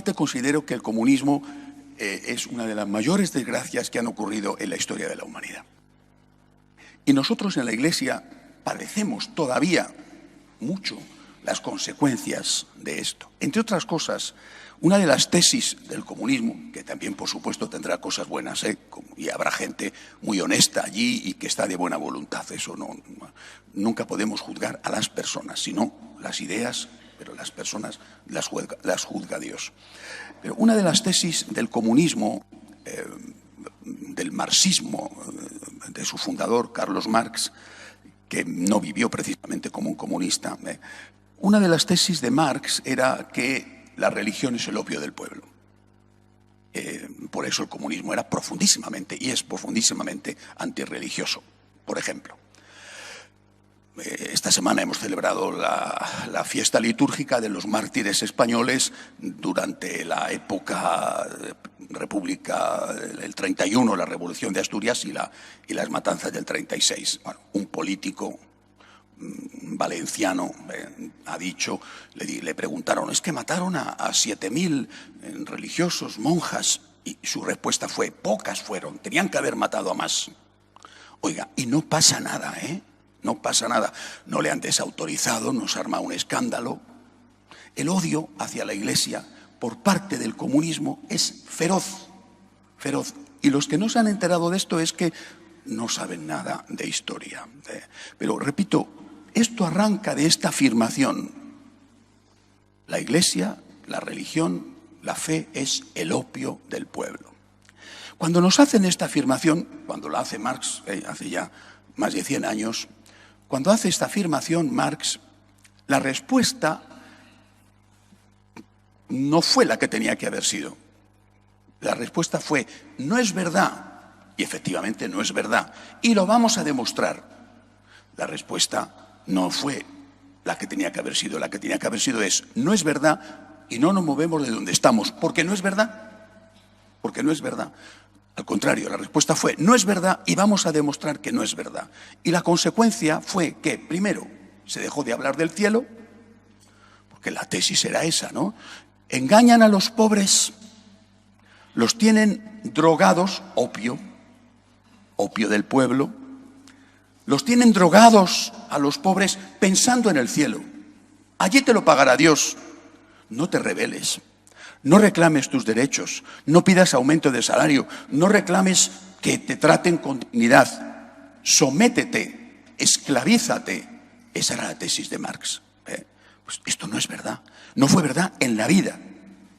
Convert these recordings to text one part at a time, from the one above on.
Personalmente considero que el comunismo es una de las mayores desgracias que han ocurrido en la historia de la humanidad. Y nosotros en la Iglesia padecemos todavía mucho las consecuencias de esto. Entre otras cosas, una de las tesis del comunismo, que también por supuesto tendrá cosas buenas, y habrá gente muy honesta allí y que está de buena voluntad, eso nunca podemos juzgar a las personas, sino las ideas, pero las personas las juzga Dios. Pero una de las tesis del comunismo, del marxismo, de su fundador, Carlos Marx, que no vivió precisamente como un comunista, una de las tesis de Marx era que la religión es el opio del pueblo. Por eso el comunismo era profundísimamente, y es profundísimamente antirreligioso. Por ejemplo, esta semana hemos celebrado la fiesta litúrgica de los mártires españoles durante la época república, el 31, la Revolución de Asturias y las matanzas del 36. Bueno, un político valenciano ha dicho, le preguntaron, ¿es que mataron a 7.000 religiosos, monjas? Y su respuesta fue, pocas fueron, tenían que haber matado a más. Oiga, y no pasa nada, no pasa nada. No le han desautorizado, no se arma un escándalo. El odio hacia la Iglesia por parte del comunismo es feroz, feroz. Y los que no se han enterado de esto es que no saben nada de historia. Pero repito, esto arranca de esta afirmación. La Iglesia, la religión, la fe es el opio del pueblo. Cuando nos hacen esta afirmación, cuando la hace Marx, hace ya más de 100 años, cuando hace esta afirmación Marx, la respuesta no fue la que tenía que haber sido. La respuesta fue, no es verdad. Y efectivamente no es verdad. Y lo vamos a demostrar. La respuesta no fue la que tenía que haber sido. La que tenía que haber sido es, no es verdad y no nos movemos de donde estamos. Porque no es verdad. Porque no es verdad. Al contrario, la respuesta fue, no es verdad y vamos a demostrar que no es verdad. Y la consecuencia fue que, primero, se dejó de hablar del cielo, porque la tesis era esa, ¿no? Engañan a los pobres, los tienen drogados, opio del pueblo, los tienen drogados a los pobres pensando en el cielo. Allí te lo pagará Dios. No te rebeles, no reclames tus derechos, no pidas aumento de salario, no reclames que te traten con dignidad. Sométete, esclavízate. Esa era la tesis de Marx. Pues esto no es verdad, no fue verdad en la vida.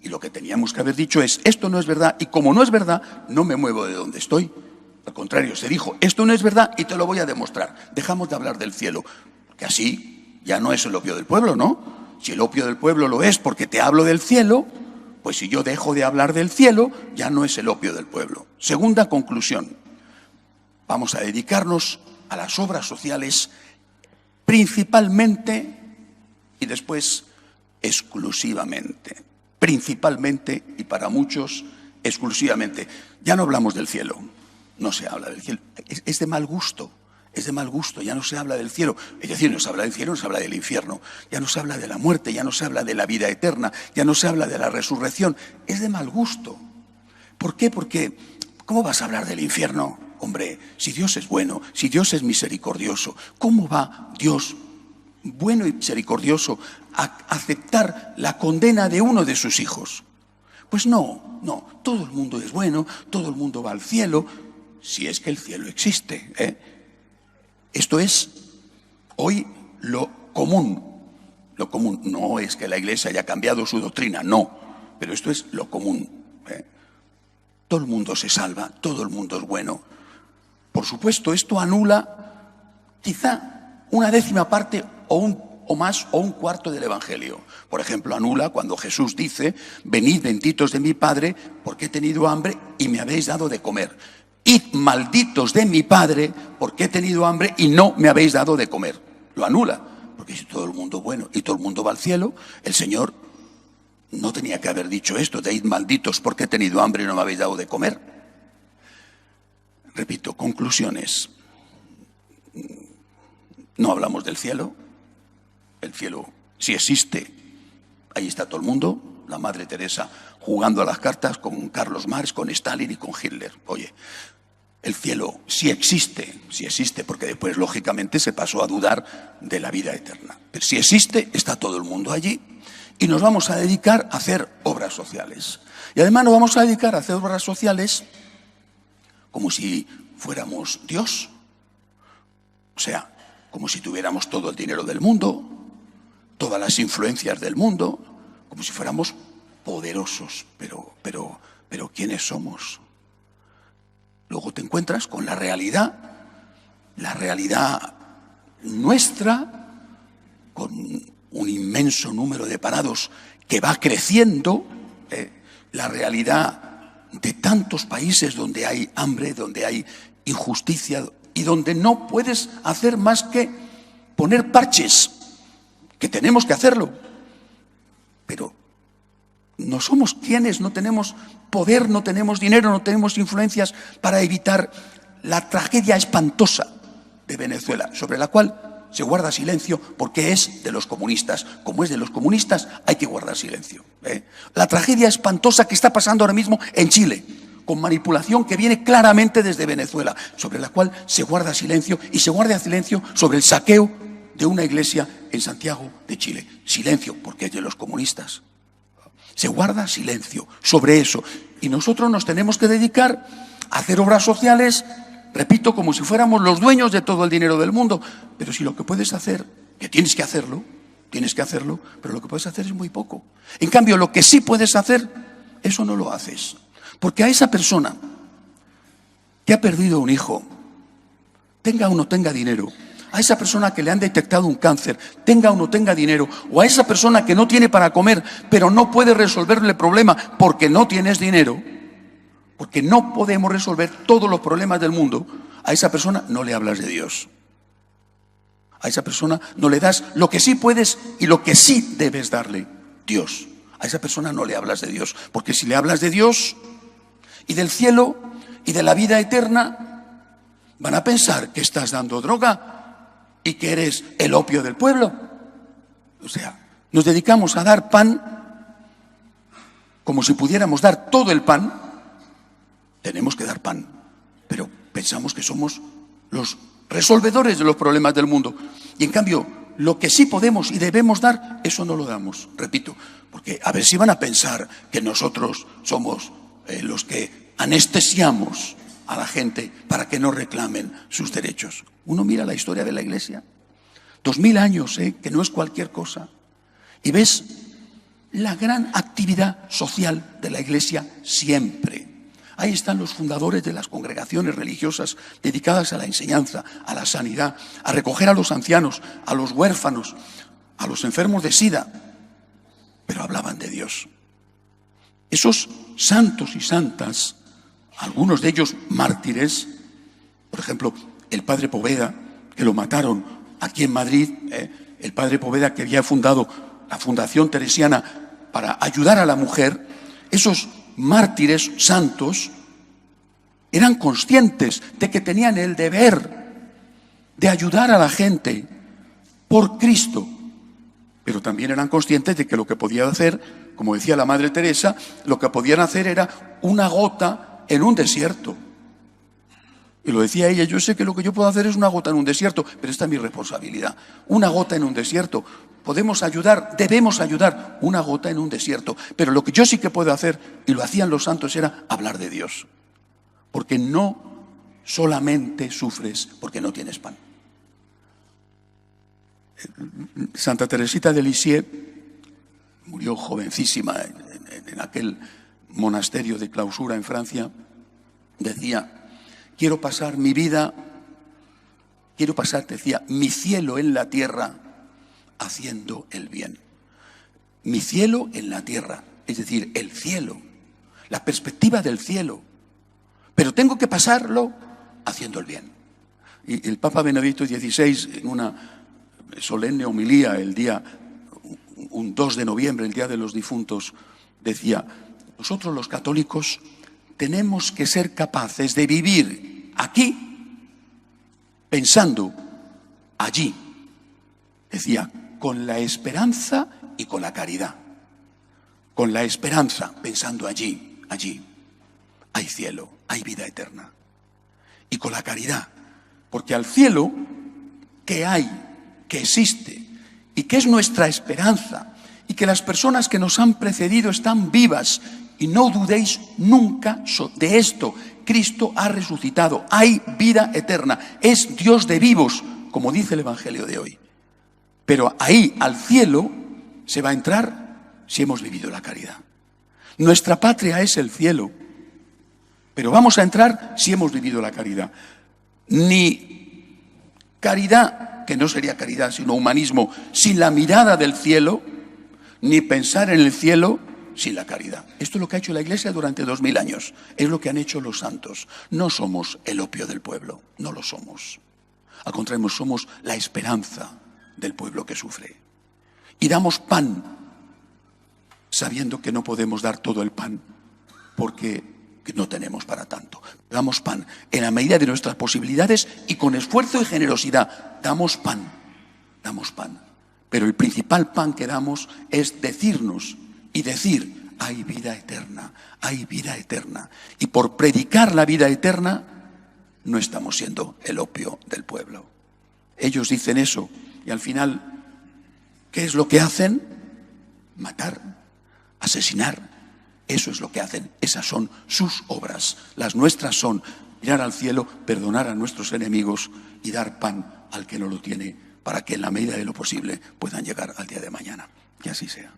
Y lo que teníamos que haber dicho es, esto no es verdad y como no es verdad, no me muevo de donde estoy. Al contrario, se dijo, esto no es verdad y te lo voy a demostrar. Dejamos de hablar del cielo, que así ya no es el opio del pueblo, ¿no? Si el opio del pueblo lo es porque te hablo del cielo, pues si yo dejo de hablar del cielo, ya no es el opio del pueblo. Segunda conclusión, vamos a dedicarnos a las obras sociales principalmente y después exclusivamente. Principalmente y para muchos exclusivamente. Ya no hablamos del cielo. No se habla del cielo. Es de mal gusto. Es de mal gusto. Ya no se habla del cielo. Es decir, no se habla del cielo, no se habla del infierno. Ya no se habla de la muerte, ya no se habla de la vida eterna, ya no se habla de la resurrección. Es de mal gusto. ¿Por qué? Porque, ¿cómo vas a hablar del infierno? Hombre, si Dios es bueno, si Dios es misericordioso, ¿cómo va Dios bueno y misericordioso a aceptar la condena de uno de sus hijos? Pues no, todo el mundo es bueno, todo el mundo va al cielo, si es que el cielo existe. Esto es hoy lo común. Lo común no es que la Iglesia haya cambiado su doctrina, no, pero esto es lo común. Todo el mundo se salva, todo el mundo es bueno. Por supuesto, esto anula quizá una décima parte o más o un cuarto del Evangelio. Por ejemplo, anula cuando Jesús dice, venid benditos de mi Padre, porque he tenido hambre y me habéis dado de comer. Id malditos de mi Padre, porque he tenido hambre y no me habéis dado de comer. Lo anula, porque si todo el mundo es bueno y todo el mundo va al cielo, el Señor no tenía que haber dicho esto, de id malditos porque he tenido hambre y no me habéis dado de comer. Repito, conclusiones. No hablamos del cielo. El cielo, si existe, ahí está todo el mundo. la Madre Teresa jugando a las cartas con Carlos Marx, con Stalin y con Hitler. Oye, el cielo sí existe, porque después lógicamente se pasó a dudar de la vida eterna. Pero si existe, está todo el mundo allí y nos vamos a dedicar a hacer obras sociales. Y además nos vamos a dedicar a hacer obras sociales como si fuéramos Dios. O sea, como si tuviéramos todo el dinero del mundo, todas las influencias del mundo, como si fuéramos poderosos. Pero ¿quiénes somos? Luego te encuentras con la realidad nuestra, con un inmenso número de parados que va creciendo, la realidad de tantos países donde hay hambre, donde hay injusticia y donde no puedes hacer más que poner parches, que tenemos que hacerlo, pero no somos quienes, no tenemos poder, no tenemos dinero, no tenemos influencias para evitar la tragedia espantosa de Venezuela, sobre la cual se guarda silencio porque es de los comunistas. Como es de los comunistas, hay que guardar silencio. La tragedia espantosa que está pasando ahora mismo en Chile, con manipulación que viene claramente desde Venezuela, sobre la cual se guarda silencio, y se guarda silencio sobre el saqueo de una iglesia en Santiago de Chile. Silencio, porque es de los comunistas. Se guarda silencio sobre eso. Y nosotros nos tenemos que dedicar a hacer obras sociales, repito, como si fuéramos los dueños de todo el dinero del mundo. Pero si lo que puedes hacer, que tienes que hacerlo, pero lo que puedes hacer es muy poco. En cambio, lo que sí puedes hacer, eso no lo haces. Porque a esa persona que ha perdido un hijo, tenga o no tenga dinero, a esa persona que le han detectado un cáncer, tenga o no tenga dinero, o a esa persona que no tiene para comer, pero no puede resolverle el problema porque no tienes dinero, porque no podemos resolver todos los problemas del mundo, a esa persona no le hablas de Dios. A esa persona no le das lo que sí puedes y lo que sí debes darle, Dios. A esa persona no le hablas de Dios, porque si le hablas de Dios y del cielo y de la vida eterna, van a pensar que estás dando droga y que eres el opio del pueblo. O sea, nos dedicamos a dar pan como si pudiéramos dar todo el pan. Tenemos que dar pan, pero pensamos que somos los resolvedores de los problemas del mundo. Y en cambio, lo que sí podemos y debemos dar, eso no lo damos. Repito, porque a ver si van a pensar que nosotros somos los que anestesiamos a la gente para que no reclamen sus derechos. Uno mira la historia de la Iglesia, 2000 años, que no es cualquier cosa, y ves la gran actividad social de la Iglesia siempre. Ahí están los fundadores de las congregaciones religiosas dedicadas a la enseñanza, a la sanidad, a recoger a los ancianos, a los huérfanos, a los enfermos de SIDA, pero hablaban de Dios. Esos santos y santas, algunos de ellos mártires, por ejemplo, el padre Poveda, que lo mataron aquí en Madrid, el padre Poveda que había fundado la Fundación Teresiana para ayudar a la mujer, esos mártires santos eran conscientes de que tenían el deber de ayudar a la gente por Cristo, pero también eran conscientes de que lo que podían hacer, como decía la Madre Teresa, lo que podían hacer era una gota en un desierto. Y lo decía ella, yo sé que lo que yo puedo hacer es una gota en un desierto, pero esta es mi responsabilidad. Una gota en un desierto. Podemos ayudar, debemos ayudar, una gota en un desierto. Pero lo que yo sí que puedo hacer, y lo hacían los santos, era hablar de Dios. Porque no solamente sufres porque no tienes pan. Santa Teresita de Lisieux murió jovencísima en aquel monasterio de clausura en Francia. Decía, quiero pasar mi vida, decía, mi cielo en la tierra haciendo el bien. Mi cielo en la tierra, es decir, el cielo, la perspectiva del cielo. Pero tengo que pasarlo haciendo el bien. Y el Papa Benedicto XVI, en una solemne homilía el día, un 2 de noviembre, el Día de los Difuntos, decía, nosotros los católicos tenemos que ser capaces de vivir aquí pensando allí. Decía, con la esperanza y con la caridad. con la esperanza, pensando allí hay cielo, hay vida eterna. Y con la caridad, porque al cielo que hay, que existe y que es nuestra esperanza, y que las personas que nos han precedido están vivas, y no dudéis nunca de esto: Cristo ha resucitado, hay vida eterna, es Dios de vivos, como dice el Evangelio de hoy. Pero ahí, al cielo, se va a entrar si hemos vivido la caridad. Nuestra patria es el cielo, pero vamos a entrar si hemos vivido la caridad. Ni caridad, que no sería caridad sino humanismo, sin la mirada del cielo, ni pensar en el cielo sin la caridad. Esto es lo que ha hecho la Iglesia durante 2000 años, es lo que han hecho los santos. No somos el opio del pueblo, no lo somos. Al contrario, somos la esperanza del pueblo que sufre. Y damos pan, sabiendo que no podemos dar todo el pan, porque no tenemos para tanto. Damos pan en la medida de nuestras posibilidades y con esfuerzo y generosidad. Damos pan, damos pan. Pero el principal pan que damos es decirnos y decir: hay vida eterna, hay vida eterna. Y por predicar la vida eterna no estamos siendo el opio del pueblo. Ellos dicen eso y al final, ¿qué es lo que hacen? Matar, asesinar. Eso es lo que hacen, esas son sus obras. Las nuestras son mirar al cielo, perdonar a nuestros enemigos y dar pan al que no lo tiene, para que en la medida de lo posible puedan llegar al día de mañana. Que así sea.